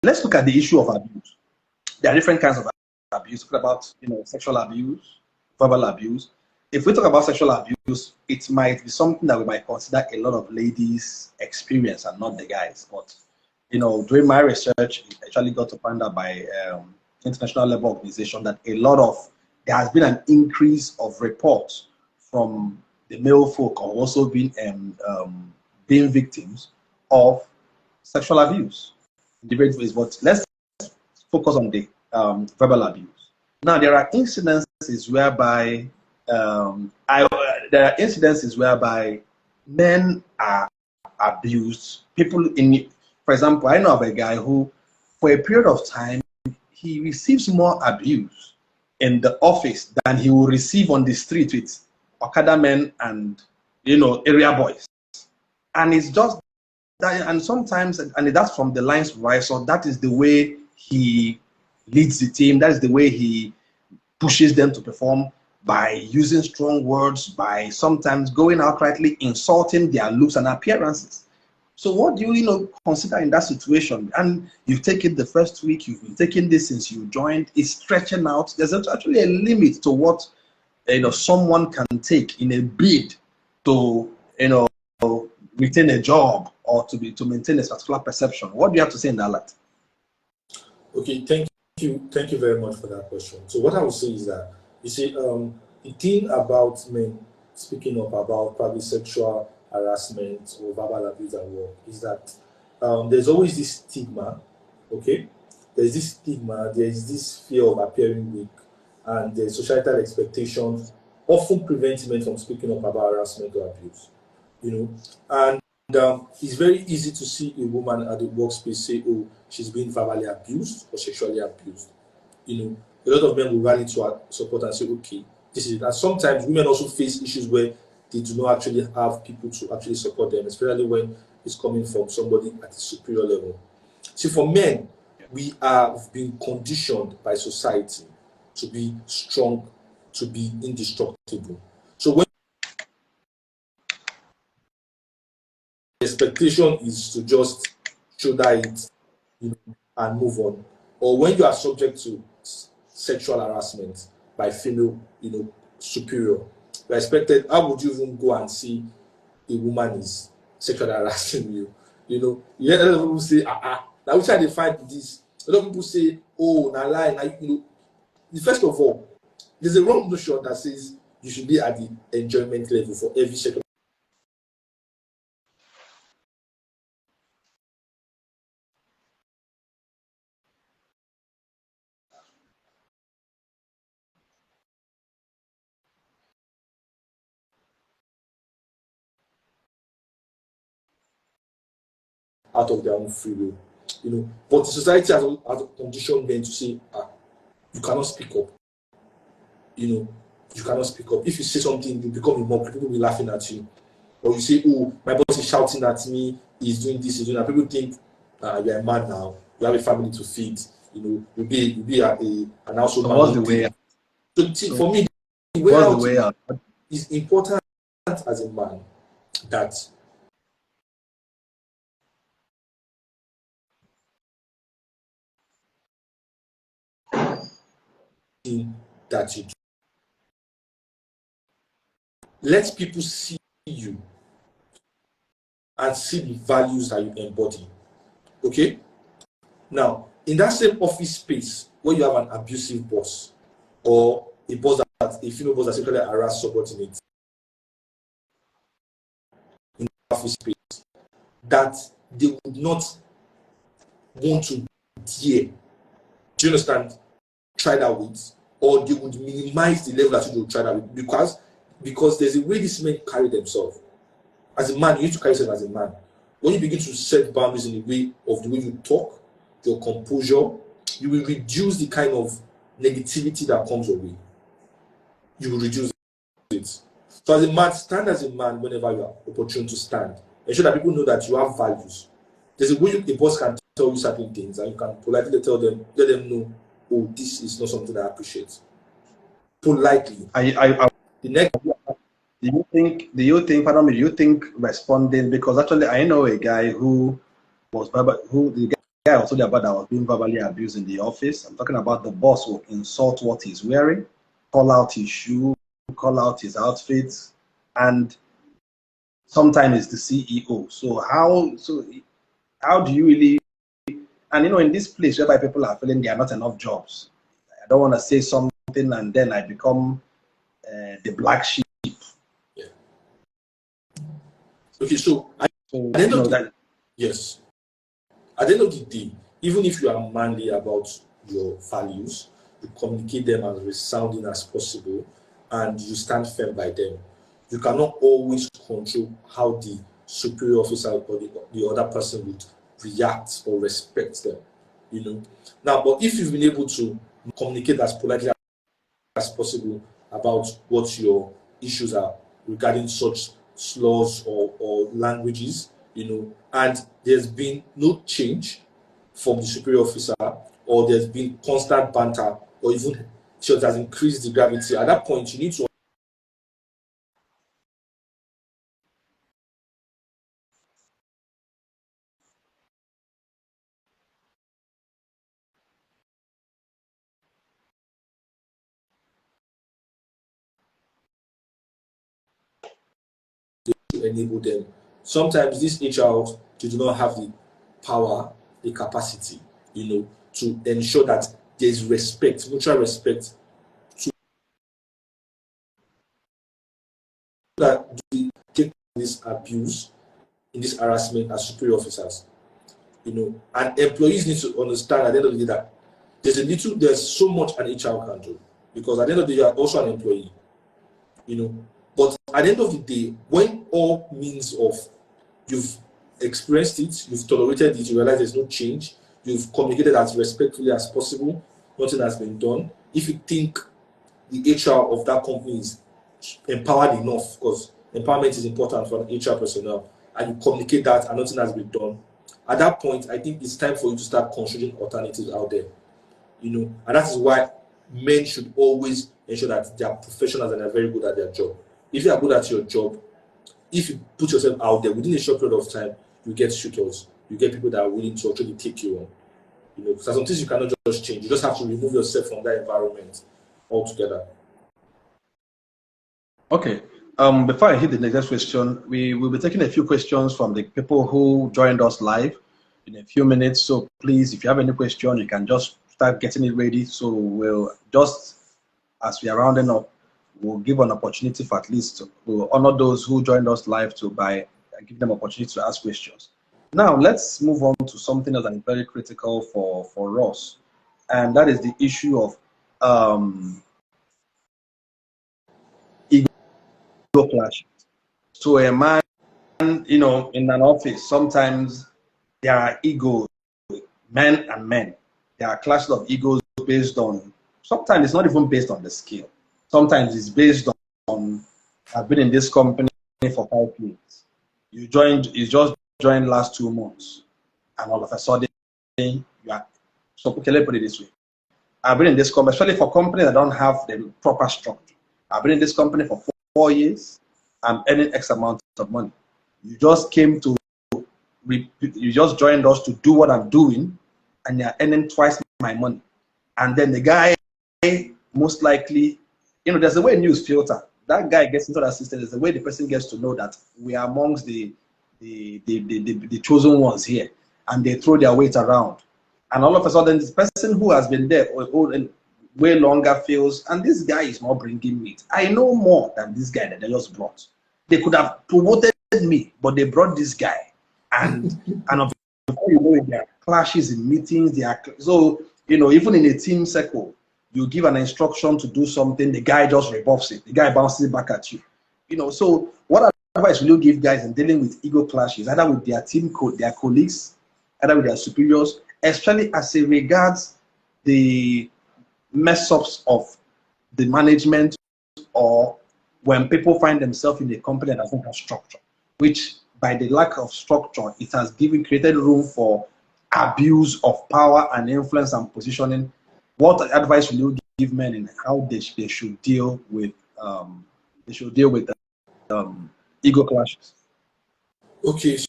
let's look at the issue of abuse. There are different kinds of abuse. Talk about sexual abuse, verbal abuse. If we talk about sexual abuse, it might be something that we might consider a lot of ladies experience and not the guys. But during my research, it actually got to find out by international level organization that there has been an increase of reports from the male folk are also being victims of sexual abuse in different ways. But let's focus on the verbal abuse. Now, there are incidences whereby men are abused. For example, I know of a guy who, for a period of time, he receives more abuse in the office than he will receive on the street with Okada men and area boys. And it's just that, and sometimes, and that's from the lines right. So that is the way he leads the team. That is the way he pushes them to perform, by using strong words, by sometimes going outrightly insulting their looks and appearances. So what do you consider in that situation? And you've taken the first week, you've been taking this since you joined, it's stretching out. There's actually a limit to what someone can take in a bid to retain a job or to maintain a particular perception. What do you have to say in that light? Okay, thank you very much for that question. So what I would say is that, you see, the thing about men speaking up about probably sexual harassment or verbal abuse at work is that there's always this stigma. Okay, there's this stigma, there's this fear of appearing weak, and the societal expectations often prevent men from speaking up about harassment or abuse. And it's very easy to see a woman at the workspace say, oh, she's being verbally abused or sexually abused. A lot of men will rally to our support and say, okay, this is it. And sometimes women also face issues where they do not actually have people to actually support them, especially when it's coming from somebody at a superior level. See, for men, we have been conditioned by society to be strong, to be indestructible. So when the expectation is to just shoulder it, and move on, or when you are subject to sexual harassment by female, superior, you're expected. How would you even go and see a woman is sexually harassing you? You hear a lot of people say, now which are they find this? A lot of people say, oh, na lie, first of all, there's a wrong notion that says you should be at the enjoyment level for every sexual out of their own free will, but society has conditioned men to say, you cannot speak up. You cannot speak up. If you say something, you become a mock, people will be laughing at you. Or you say, oh, my boss is shouting at me, he's doing this, he's doing that. People think you're a man now, you have a family to feed, you'll be an household man. What's the way out? So for me, the way out is important as a man that that you do. Let people see you and see the values that you embody. Okay? Now, in that same office space where you have an abusive boss or a female boss that sexually harass subordinates in the office space, that they would not want to dare, do you understand, try that with, or they would minimize the level that you will try that with, because there's a way these men carry themselves. As a man, you need to carry yourself as a man. When you begin to set boundaries in the way you talk, your composure, you will reduce the kind of negativity that comes your way. You will reduce it. So as a man, stand as a man whenever you are opportune to stand. Ensure that people know that you have values. There's a way a boss can tell you certain things, and you can politely let them know, oh, this is not something I appreciate. Politely. The next, do you think responding, because actually I know a guy who was the guy I told you about that was being verbally abused in the office. I'm talking about the boss who insult what he's wearing, call out his shoe, call out his outfit, and sometimes it's the CEO. So how do you really, and in this place whereby people are feeling there are not enough jobs, I don't want to say something and then I become the black sheep. Yeah. Okay, so at So the end of the that yes, at the end of the day, even if you are manly about your values, you communicate them as resounding as possible, and you stand firm by them. You cannot always control how the superior officer or the other person would react or respect them. Now, but if you've been able to communicate as politely as possible about what your issues are regarding such laws or languages, and there's been no change from the superior officer, or there's been constant banter, or even it has increased the gravity. At that point, you need to enable them. Sometimes these HRs do not have the power, the capacity, to ensure that there's respect, mutual respect, to that they take this abuse in this harassment as superior officers. And employees need to understand at the end of the day that there's so much an HR can do, because at the end of the day you are also an employee. But at the end of the day, when all means of you've experienced it, you've tolerated it, you realize there's no change, you've communicated as respectfully as possible, nothing has been done. If you think the HR of that company is empowered enough, because empowerment is important for an HR personnel, and you communicate that and nothing has been done, at that point, I think it's time for you to start considering alternatives out there. And that is why men should always ensure that they are professionals and they're very good at their job. If you are good at your job, if you put yourself out there within a short period of time, you get shooters, you get people that are willing to actually take you on. Because some things you cannot just change. You just have to remove yourself from that environment altogether. Okay. Before I hit the next question, we will be taking a few questions from the people who joined us live in a few minutes. So please, if you have any question, you can just start getting it ready. So we'll just, as we are rounding up, we'll give an opportunity for at least, we'll honor those who joined us live give them opportunity to ask questions. Now, let's move on to something that is very critical for us, and that is the issue of ego clash. So a man, in an office, sometimes there are egos, men and men. There are clashes of egos based on, sometimes it's not even based on the skill. Sometimes it's based on, I've been in this company for 5 years. You just joined last 2 months, and all of a sudden, you are, so okay, let's put it this way. I've been in this company, especially for companies that don't have the proper structure. I've been in this company for 4 years. I'm earning X amount of money. You just you just joined us to do what I'm doing, and you're earning twice my money. And then the guy, most likely, there's a way news filter. That guy gets into that system. There's a way the person gets to know that we are amongst the chosen ones here, and they throw their weight around. And all of a sudden, this person who has been there way longer feels, and this guy is not bringing meat. I know more than this guy that they just brought. They could have promoted me, but they brought this guy. And before you know it, there are clashes in meetings. So, even in a team circle, you give an instruction to do something, the guy just rebuffs it. The guy bounces it back at you. So what advice will you give guys in dealing with ego clashes, either with their their colleagues, either with their superiors, especially as it regards the mess ups of the management, or when people find themselves in a company that doesn't have structure, which by the lack of structure, it has created room for abuse of power and influence and positioning. What advice will you give men in how they should deal with ego clashes? Okay,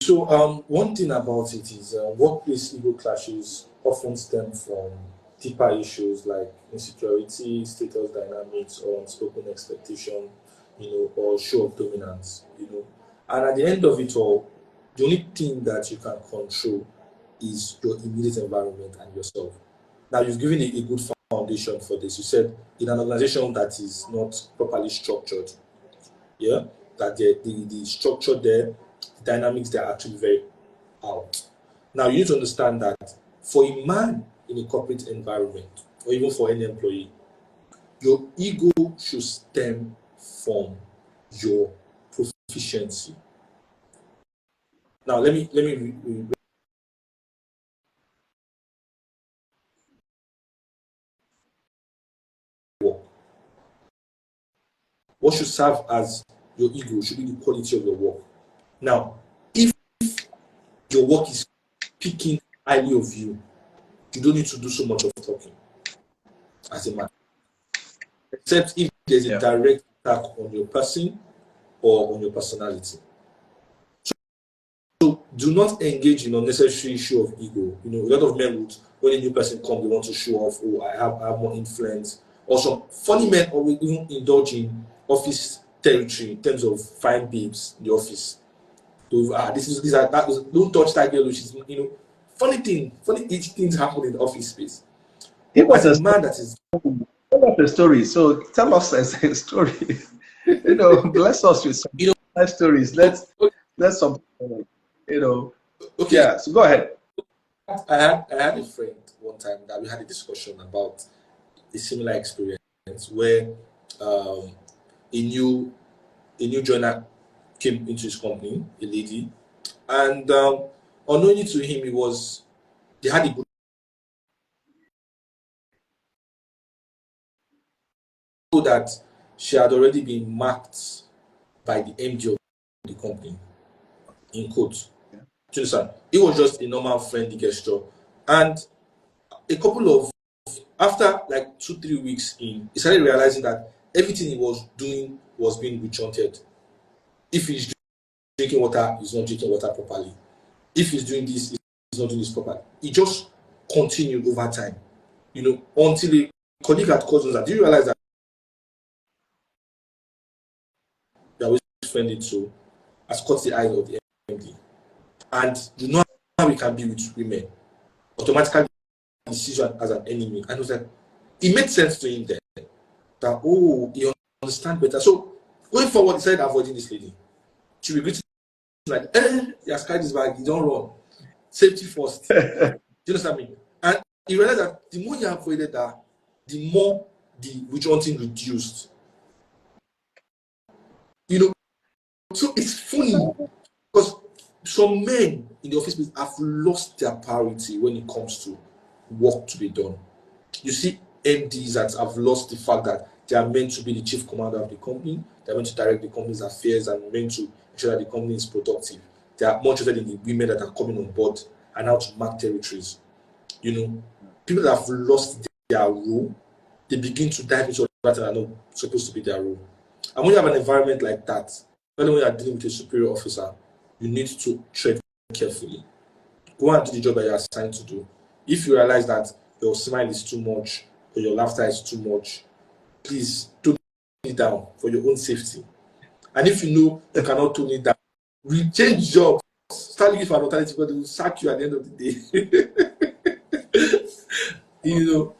So one thing about it is workplace ego clashes often stem from deeper issues like insecurity, status dynamics, or unspoken expectation, or show of dominance. And at the end of it all, the only thing that you can control is your immediate environment and yourself. Now, you've given a good foundation for this. You said in an organization that is not properly structured, yeah, that the structure there, the dynamics there are actually very out. Now, you need to understand that for a man in a corporate environment, or even for any employee, your ego should stem from your proficiency. Now, let me work. What should serve as your ego should be the quality of your work. Now, if your work is speaking highly of you, you don't need to do so much of talking as a man, except if there's a direct attack on your person or on your personality. So do not engage in unnecessary show of ego. A lot of men would, when a new person comes, they want to show off, oh, I have more influence. Or some funny men always even indulge in office territory in terms of fine babes in the office. Don't touch that girl, she's, funny things happen in the office space. Give us As a man that is, tell us a story. So tell us a story. Bless us with some life stories. Let's some, okay. Yeah. So go ahead. I had a friend one time that we had a discussion about a similar experience where a new joiner came into his company, a lady, and unknowingly to him, they had a good that she had already been marked by the MD of the company, in quotes. Do you understand? It was just a normal friendly gesture. And a couple of, after like 2-3 weeks in, he started realizing that everything he was doing was being rechanted. If he's drinking water, he's not drinking water properly. If he's doing this, he's not doing this properly. He just continued over time, until a colleague had called us that, do you realize that you are always friendly to has caught the eye of the MD? And you know how we can be with women. Automatically, he sees you as an enemy. And he was like, it made sense to him then that, oh, he understands better. So, going forward, he started avoiding this lady. She will greet like, he has carried his bag, you don't run. Safety first. Do you understand me? And he realized that the more he avoided that, the more the witch hunting reduced. So it's funny because some men in the office space have lost their priority when it comes to work to be done. You see MDs that have lost the fact that they are meant to be the chief commander of the company, they're meant to direct the company's affairs and meant to ensure that the company is productive. They are more interested in the women that are coming on board and how to mark territories. People that have lost their role, they begin to dive into that and are not supposed to be their role. And when you have an environment like that, when you are dealing with a superior officer, you need to tread carefully. Go and do the job that you are assigned to do. If you realize that your smile is too much or your laughter is too much, please tone it down for your own safety. And if you know you cannot tone it down, we change jobs. Start looking for an alternative, but they will sack you at the end of the day.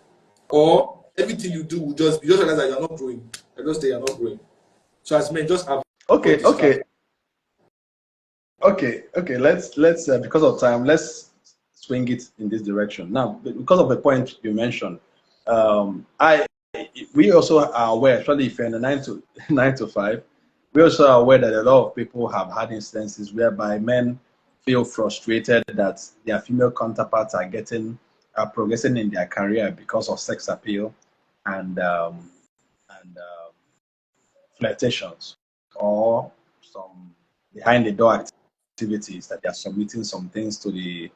Or everything you do will you just realize that you're not growing. You just say you're not growing. So as men, just have Okay. Let's because of time, let's swing it in this direction. Now, because of the point you mentioned, we also are aware, especially if you're in the 9 to 5, we also are aware that a lot of people have had instances whereby men feel frustrated that their female counterparts are progressing in their career because of sex appeal and flirtations or some behind the door activities that they are submitting some things to the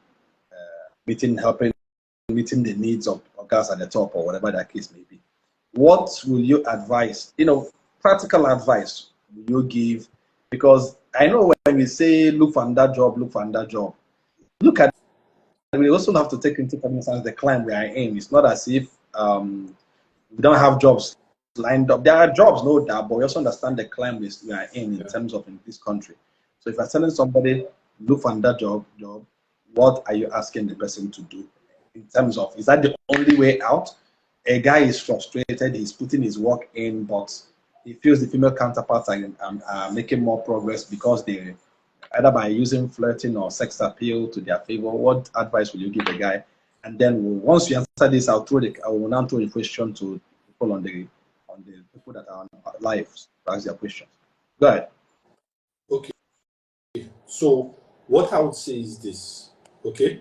meeting the needs of guys at the top or whatever that case may be. What will you advise? Practical advice will you give? Because I know when we say look for another job, look at we also have to take into cognizance the climate we are in. It's not as if we don't have jobs lined up. There are jobs, no doubt, but we also understand the climate we are in terms of in this country. So if you're telling somebody look for another job, what are you asking the person to do? In terms of, is that the only way out? A guy is frustrated, he's putting his work in, but he feels the female counterparts are making more progress because they either by using flirting or sex appeal to their favor. What advice will you give the guy? And then once you answer this, I will now throw the question to people on the people that are on live to ask their questions. Go ahead. Okay. So what I would say is this, okay,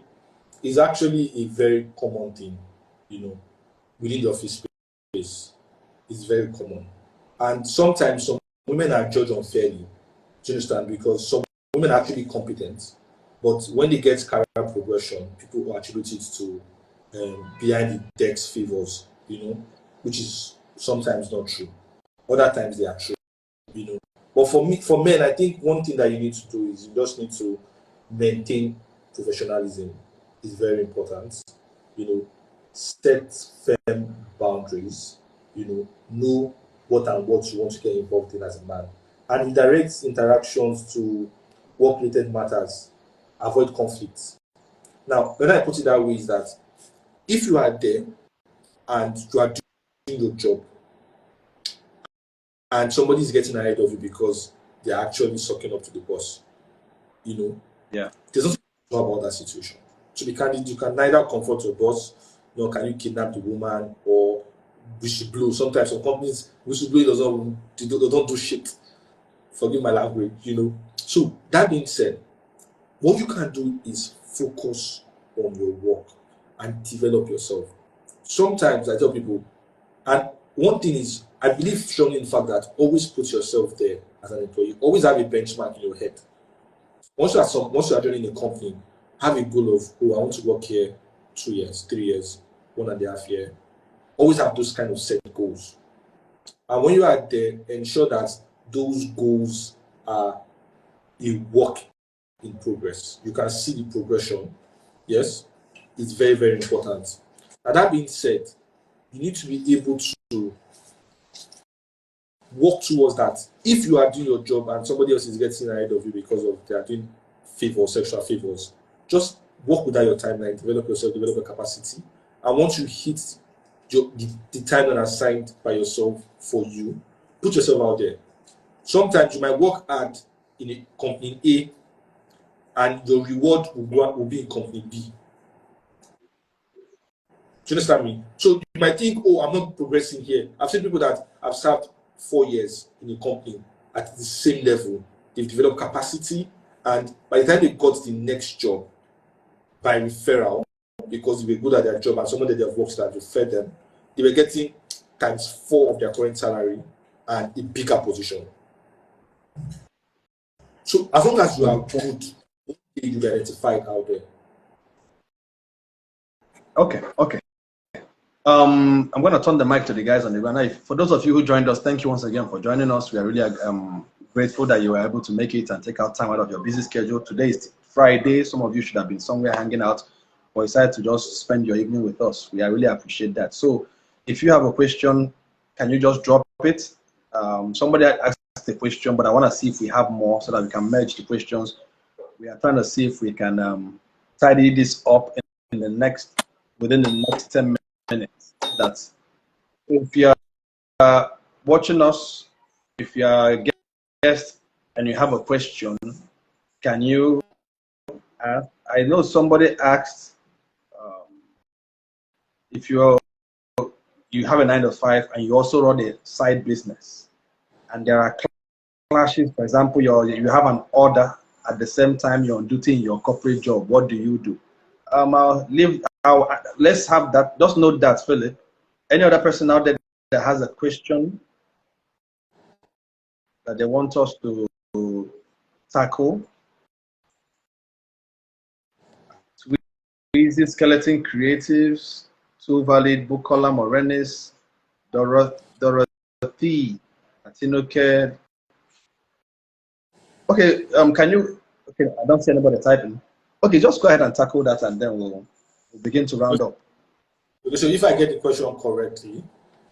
is actually a very common thing, you know, within the office space. It's very common. And sometimes some women are judged unfairly. Do you understand? Because some women are actually competent, but when they get career progression, people will attribute it to behind the desk favors, you know, which is sometimes not true. Other times they are true, you know. But for me, for men, I think one thing that you need to do is you just need to maintain professionalism. Is very important. You know, set firm boundaries. Know what and what you want to get involved in as a man, and in direct interactions to work-related matters, avoid conflict. Now, when I put it that way, is that if you are there and you are doing your job, and somebody is getting ahead of you because they are actually sucking up to the boss, Yeah. there's nothing to do about that situation. To be candid, you can neither comfort your boss, nor can you kidnap the woman or whistleblow. Sometimes some companies whistleblow they don't do shit. Forgive my language. So that being said, what you can do is focus on your work and develop yourself. Sometimes I tell people, and one thing is, I believe strongly in the fact that always put yourself there as an employee. Always have a benchmark in your head. Once you are joining a company, have a goal of, oh, I want to work here 2 years, 3 years, 1.5 years. Always have those kind of set goals. And when you are there, ensure that those goals are a work in progress. You can see the progression. Yes, it's very, very important. And that being said, you need to be able to work towards that. If you are doing your job and somebody else is getting ahead of you because of they are doing favors, sexual favors, just work without your timeline, develop yourself, develop your capacity. And once you hit the timeline assigned by yourself for you, put yourself out there. Sometimes you might work hard in a company A and your reward will be in company B. Do you understand me? So you might think, oh, I'm not progressing here. I've seen people that have served 4 years in a company at the same level. They've developed capacity, and by the time they got the next job by referral, because they were good at their job and someone that they have worked that referred them, they were getting ×4 of their current salary and a bigger position. So as long as you are good, you get identified out there. Okay. I'm going to turn the mic to the guys on the ground. For those of you who joined us, thank you once again for joining us. We are really grateful that you were able to make it and take out time out of your busy schedule. Today is Friday. Some of you should have been somewhere hanging out, but decided to just spend your evening with us. We really appreciate that. So if you have a question, can you just drop it? Somebody asked the question, but I want to see if we have more so that we can merge the questions. We are trying to see if we can tidy this up within the next 10 minutes. That's if you are watching us, if you are a guest and you have a question, can you ask? I know somebody asked if you have a 9 to 5 and you also run a side business, and there are clashes. For example, you have an order at the same time you're on duty in your corporate job. What do you do? Let's have that. Just note that, Philip. Any other person out there that has a question that they want us to tackle? Easy Skeleton Creatives, Too Valid, Bukola Morenis, Dorothy, Atinoke, Okay, can you? Okay, I don't see anybody typing. Okay, just go ahead and tackle that, and then we'll begin to round up. Okay, so if I get the question correctly,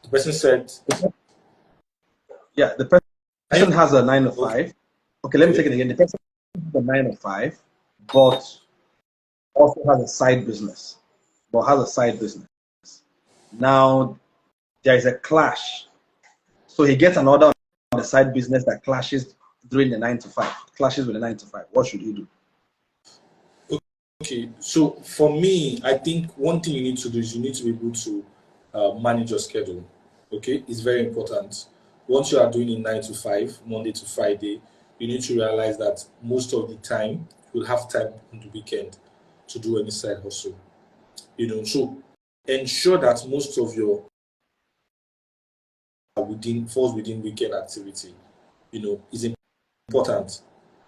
the person said, Yeah, the person has a 9 to 5. Okay, let me take it again. The person has a 9 to 5, but also has a side business. Now there is a clash. So he gets an order on the side business that clashes during the 9 to 5. Clashes with the 9 to 5. What should he do? Okay, so for me, I think one thing you need to do is you need to be able to manage your schedule. Okay, it's very important. Once you are doing a 9 to 5, Monday to Friday, you need to realize that most of the time you'll have time on the weekend to do any side hustle. So ensure that most of your falls within weekend activity. Is important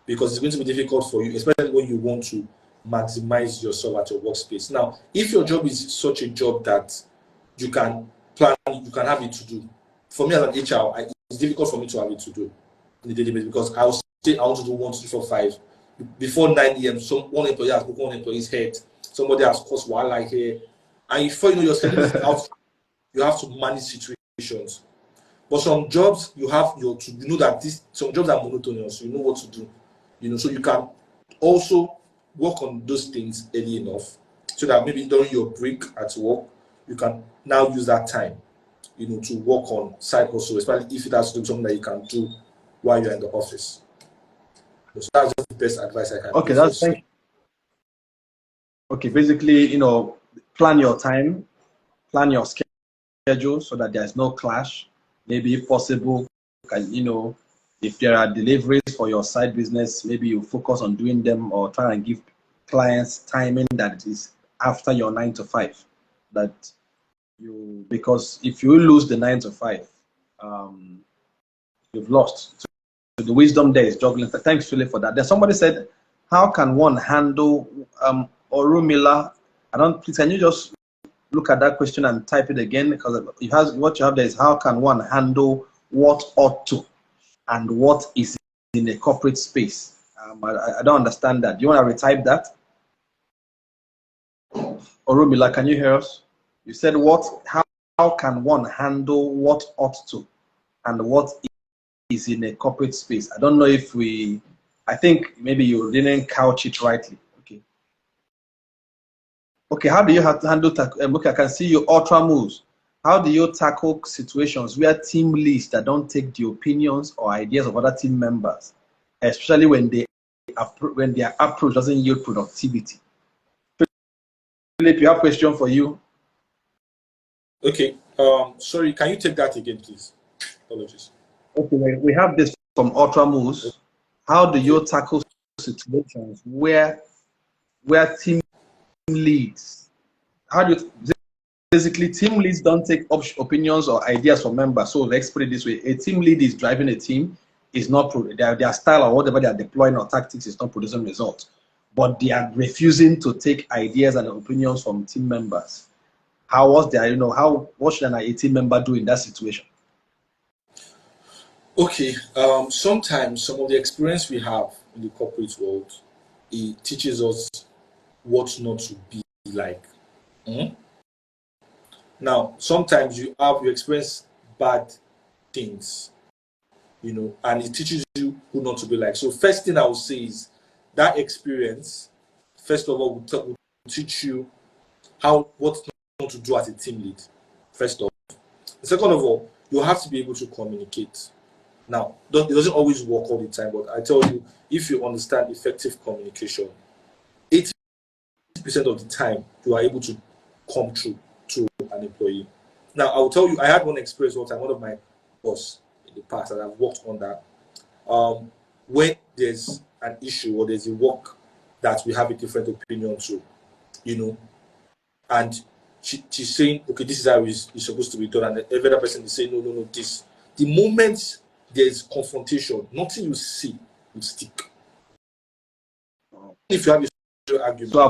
because it's going to be difficult for you, especially when you want to maximize yourself at your workspace. Now, if your job is such a job that you can plan, you can have it to do. For me as an HR, it's difficult for me to have it to do on a daily basis because I'll say I want to do 1, 2, 3, 4, 5 before 9 a.m. One employee has broken one employee's head, somebody has caused wildlife here, and before you know your schedule is out, you have to manage situations. But some jobs you have that some jobs are monotonous, you know what to do, so you can also work on those things early enough so that maybe during your break at work, you can now use that time, to work on side hustle, especially if it has to do something that you can do while you're in the office. So that's just the best advice I can Okay, give. thank you. Okay, basically, plan your time, plan your schedule so that there's no clash. Maybe if possible, if there are deliveries for your side business, maybe you focus on doing them or try and give clients timing that is after your 9 to 5. Because if you lose the 9 to 5, you've lost. So the wisdom there is juggling. Thanks, Philip, for that. Then somebody said, how can one handle Orumila? Please, can you just look at that question and type it again? Because what you have there is how can one handle what ought to and what is in a corporate space? I don't understand that. Do you want to retype that? Orumila, can you hear us? You said how can one handle what ought to and what is in a corporate space? I don't know if I think maybe you didn't couch it rightly. Okay, how do you have to handle okay, I can see your ultra moves. How do you tackle situations where team leads that don't take the opinions or ideas of other team members, especially when their approach doesn't yield productivity? Philip, you have a question for you. Okay. Sorry, can you take that again, please? Apologies. Okay, we have this from ultra moves. How do you tackle situations where team leads? Basically, team leads don't take opinions or ideas from members. So let's put it this way: a team lead is driving a team, is not their style or whatever they are deploying or tactics is not producing results, but they are refusing to take ideas and opinions from team members. What should a team member do in that situation? Okay. Sometimes some of the experience we have in the corporate world, it teaches us what not to be like. Now, sometimes you experience bad things, and it teaches you who not to be like. So, first thing I would say is that experience, first of all, will teach you what not to do as a team lead. First of all, second of all, you have to be able to communicate. Now, it doesn't always work all the time, but I tell you, if you understand effective communication, 80% of the time you are able to come through to an employee. Now, I will tell you, I had one experience one time, one of my boss in the past that I've worked on that. When there's an issue or there's a work that we have a different opinion to, and she's saying, okay, this is how it's supposed to be done, and every other person is saying, no, this. The moment there's confrontation, nothing you see will stick. If you have a argument, so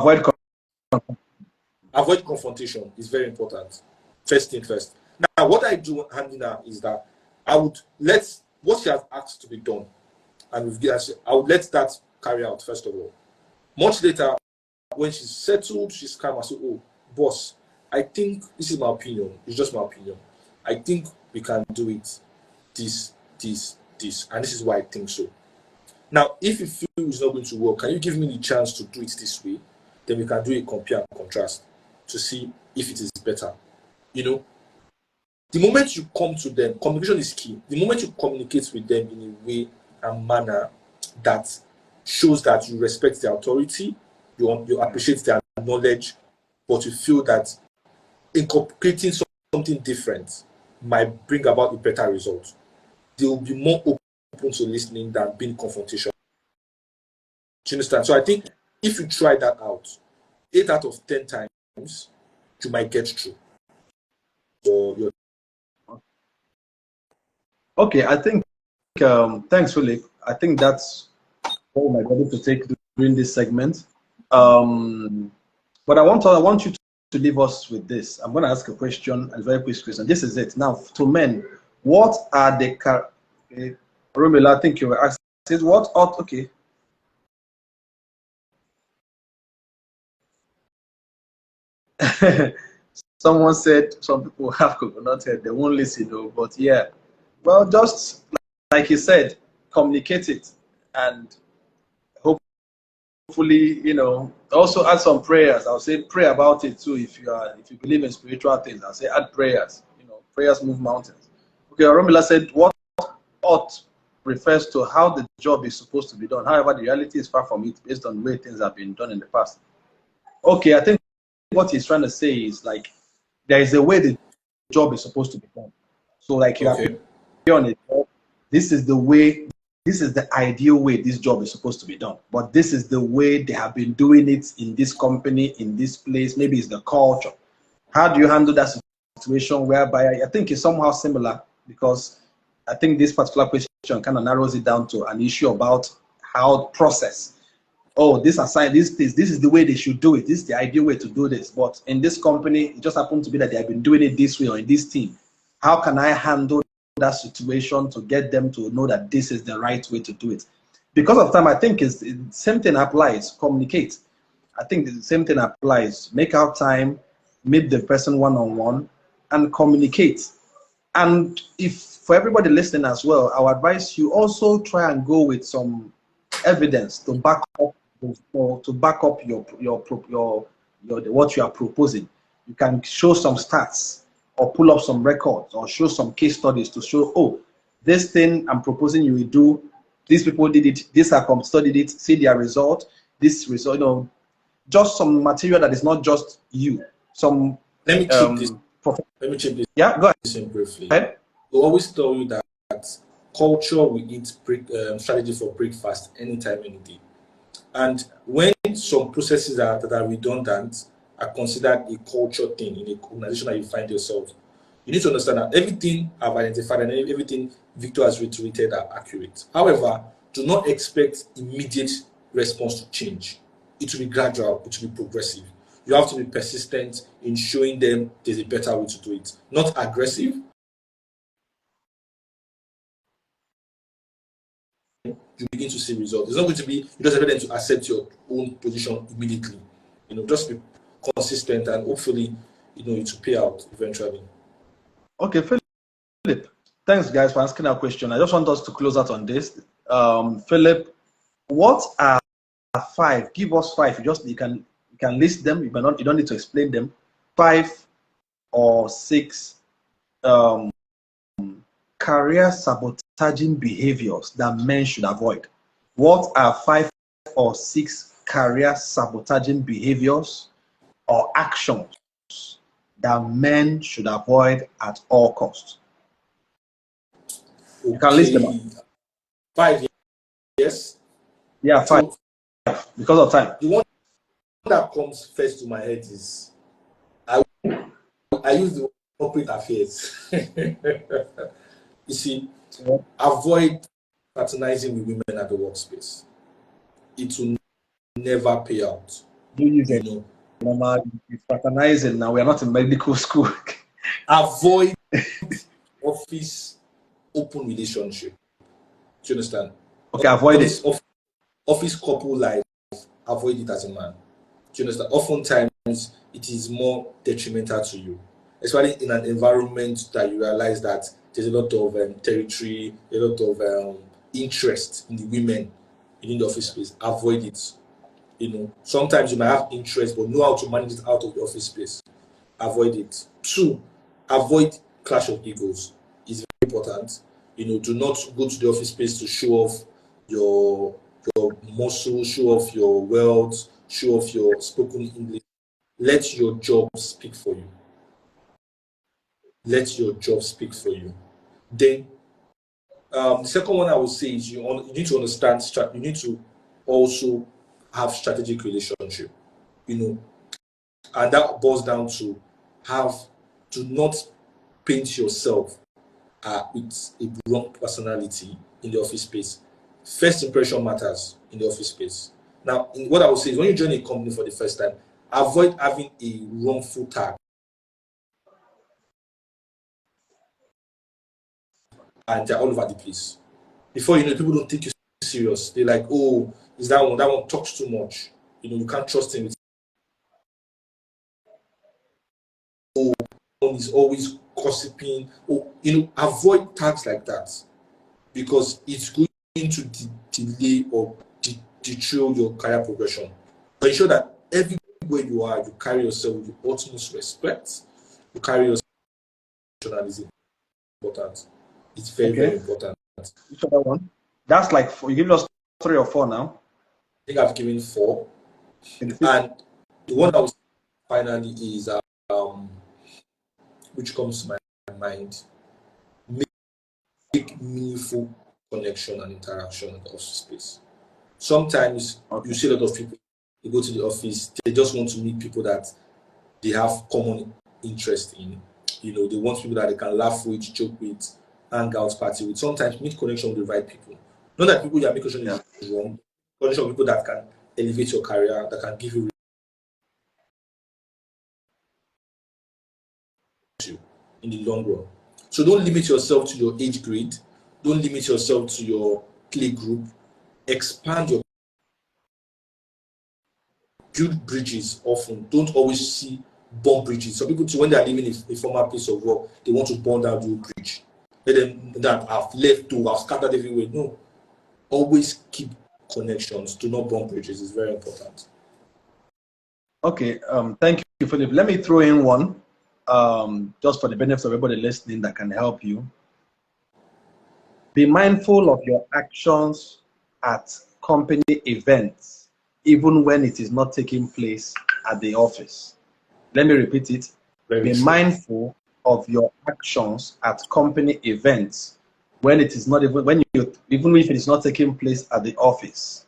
avoid confrontation is very important. First thing first. Now, what I do, Handina, is that I would let what she has asked to be done. and I would let that carry out first of all. Much later, when she's settled, she's calm. I say, "Oh, boss, I think this is my opinion. It's just my opinion. I think we can do it this, and this is why I think so. Now, if you feel it's not going to work, can you give me the chance to do it this way? Then we can do a compare and contrast to see if it is better. You know, the moment you come to them, communication is key. The moment you communicate with them in a way and manner that shows that you respect their authority, you appreciate their knowledge, but you feel that incorporating something different might bring about a better result, they will be more open to listening than being confrontational. Do you understand? So I think if you try that out, 8 out of 10 times, you might get through. Okay, I think, thanks, Philip. I think that's all my able to take during this segment. But I want you to leave us with this. I'm going to ask a question, a very quick question. This is it. Now, to men, what are the Romila, I think you were asking, what ought, okay. Someone said some people have coconut head, they won't listen though, but yeah. Well, just like he said, communicate it, and hopefully, you know, also add some prayers. I'll say pray about it too. If you believe in spiritual things, I'll say add prayers. You know, prayers move mountains. Okay, Romila said what ought refers to how the job is supposed to be done. However, the reality is far from it based on the way things have been done in the past. Okay, I think what he's trying to say is like there is a way the job is supposed to be done. So like you have to be on it. This is the way, this is the ideal way this job is supposed to be done. But this is the way they have been doing it in this company, in this place. Maybe it's the culture. How do you handle that situation whereby I think it's somehow similar, because I think this particular question kind of narrows it down to an issue about how process. Oh, this is the way they should do it. This is the ideal way to do this. But in this company, it just happened to be that they have been doing it this way, or in this team. How can I handle that situation to get them to know that this is the right way to do it? Because of time, I think it's the same thing applies. Communicate. I think the same thing applies. Make out time, meet the person one-on-one, and communicate. And if for everybody listening as well, I would advise you also try and go with some evidence to back up your what you are proposing. You can show some stats or pull up some records or show some case studies to show, oh, this thing I'm proposing you will do, these people did it, this have studied it, see their result, this result, you know, just some material that is not just you. Some let me chip this. Let me chip this. Yeah, go ahead. Briefly. We always tell you that culture will eat strategy for breakfast anytime, any day. And when some processes that are redundant are considered a culture thing in a organization that you find yourself, you need to understand that everything I've identified and everything Victor has reiterated are accurate. However, do not expect immediate response to change. It will be gradual, it will be progressive. You have to be persistent in showing them there's a better way to do it. Not aggressive. You begin to see results. It's not going to be you just expect them to accept your own position immediately. You know, just be consistent and hopefully, you know, it will pay out eventually. Okay, Philip. Thanks, guys, for asking that question. I just want us to close out on this. Philip, what are 5? Give us 5. You can list them. You don't need to explain them. 5 or 6 career sabotaging behaviors that men should avoid. What are 5 or 6 career sabotaging behaviors or actions that men should avoid at all costs? You can list them up. 5, yes? Yeah, 5. So, because of time. The one that comes first to my head is I use the word corporate affairs. You see, avoid fraternizing with women at the workspace. It will never pay out. You know, Mama, fraternizing now. We are not in medical school. Avoid office open relationship. Do you understand? Okay, avoid All it. this office couple life, avoid it as a man. Do you understand? Oftentimes, it is more detrimental to you, especially in an environment that you realize that there's a lot of territory, a lot of interest in the women in the office space. Avoid it. Sometimes you might have interest, but know how to manage it out of the office space. Avoid it. Two, avoid clash of egos. It's very important. Do not go to the office space to show off your muscle, show off your wealth, show off your spoken English. Let your job speak for you. Let your job speak for you. Then the second one I would say is you need to understand. You need to also have strategic relationship. And that boils down to do not paint yourself with a wrong personality in the office space. First impression matters in the office space. Now, what I would say is when you join a company for the first time, avoid having a wrongful tag and they're all over the place. Before you know, people don't take you serious. They're like, oh, is that one? That one talks too much. You can't trust him. Oh, one is always gossiping. Oh, avoid tags like that because it's going to delay or derail your career progression. But ensure that everywhere you are, you carry yourself with the utmost respect. You carry yourself is important. It's very, very important. Which other one? That's like four. You give us 3 or 4 now. I think I've given 4. And the one I was finally is which comes to my mind, make meaningful connection and interaction in the office space. Sometimes you see a lot of people, they go to the office, they just want to meet people that they have common interest in. They want people that they can laugh with, joke with, hang out, party with. Sometimes meet connection with the right people. Not that people you are making connection is wrong. Connection with people that can elevate your career, that can give you in the long run. So don't limit yourself to your age grade. Don't limit yourself to your play group. Expand your build bridges often. Don't always see burn bridges. Some people too, when they are living in a former place of work, they want to burn down the old bridge. Let them that have left to have scattered everywhere. No. Always keep connections. Do not burn bridges. It's very important. Okay, thank you, Philip. Let me throw in one, just for the benefit of everybody listening that can help you. Be mindful of your actions at company events, even when it is not taking place at the office. Let me repeat it. Be mindful of your actions at company events when it is not even if it is not taking place at the office.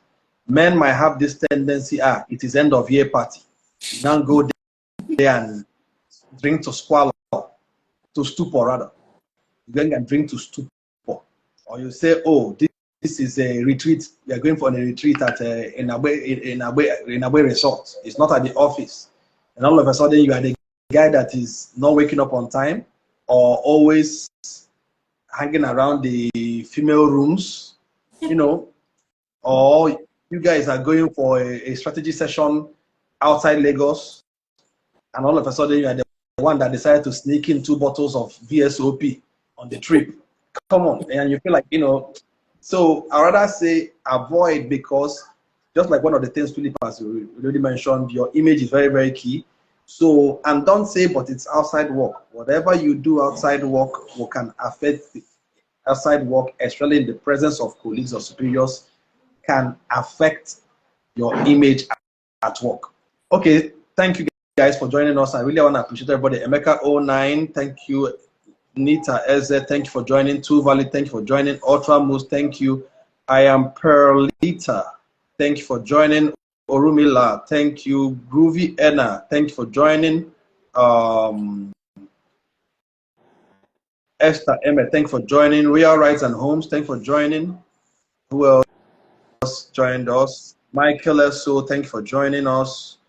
Men might have this tendency, it is end of year party. You now go there and drink to squalor, to stupor rather. You go and drink to stupor. Or you say, oh, this is a retreat. We are going for a retreat at in a way resort. It's not at the office. And all of a sudden you are the guy that is not waking up on time or always hanging around the female rooms, or you guys are going for a strategy session outside Lagos, and all of a sudden you are the one that decided to sneak in 2 bottles of VSOP on the trip. Come on, and you feel like, so I rather say avoid, because just like one of the things Philip has already mentioned, your image is very, very key. So, and don't say, but it's outside work. Whatever you do outside work can affect the outside work, especially in the presence of colleagues or superiors, can affect your image at work. Okay, thank you guys for joining us. I really want to appreciate everybody. Emeka09, thank you. Nita Eze, thank you for joining. Too Valid, thank you for joining. Ultra Moose, thank you. I am Perlita, thank you for joining. Orumila, thank you. Groovy Enna, thank you for joining. Esther Emmett, thank you for joining. Real Rights and Homes, thank you for joining. Who else joined us? Michael Esso, thank you for joining us.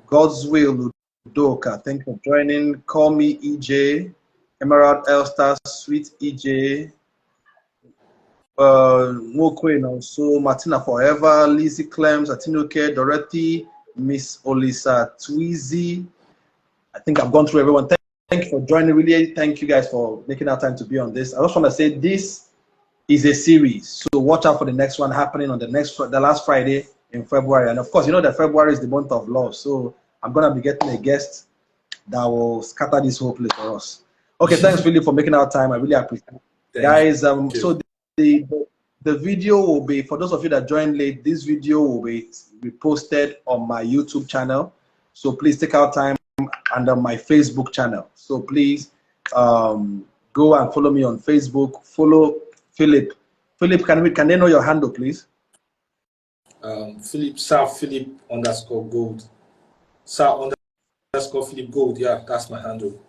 God's Will Udoka, thank you for joining. Call Me EJ. Emerald Elster, Sweet EJ, Mokwe also, Martina Forever, Lizzie Clems, Atinoke, Dorothy, Miss Olisa Twizy. I think I've gone through everyone. Thank you for joining. Really, thank you guys for making our time to be on this. I just want to say this is a series, so watch out for the next one happening on the last Friday in February. And of course, you know that February is the month of love, so I'm gonna be getting a guest that will scatter this whole place for us. Okay, thanks really for making our time. I really appreciate it. Guys. So the video will be, for those of you that joined late, this video will be posted on my YouTube channel. So please take out time, and on my Facebook channel. So please go and follow me on Facebook. Follow Philip. Philip, can they know your handle, please? Philip _Philip Gold. Philip Gold. Yeah, that's my handle.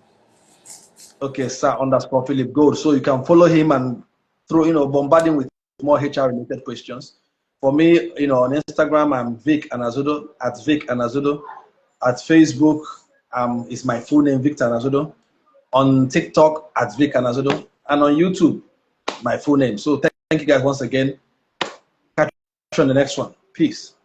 Okay, Philip Gold. So you can follow him and bombard him with more HR related questions. For me, on Instagram, I'm Vic Anazudo, at Vic Anazudo. At Facebook, is my full name, Victor Anazudo. On TikTok, at Vic Anazudo. And on YouTube, my full name. So thank you guys once again. Catch you on the next one. Peace.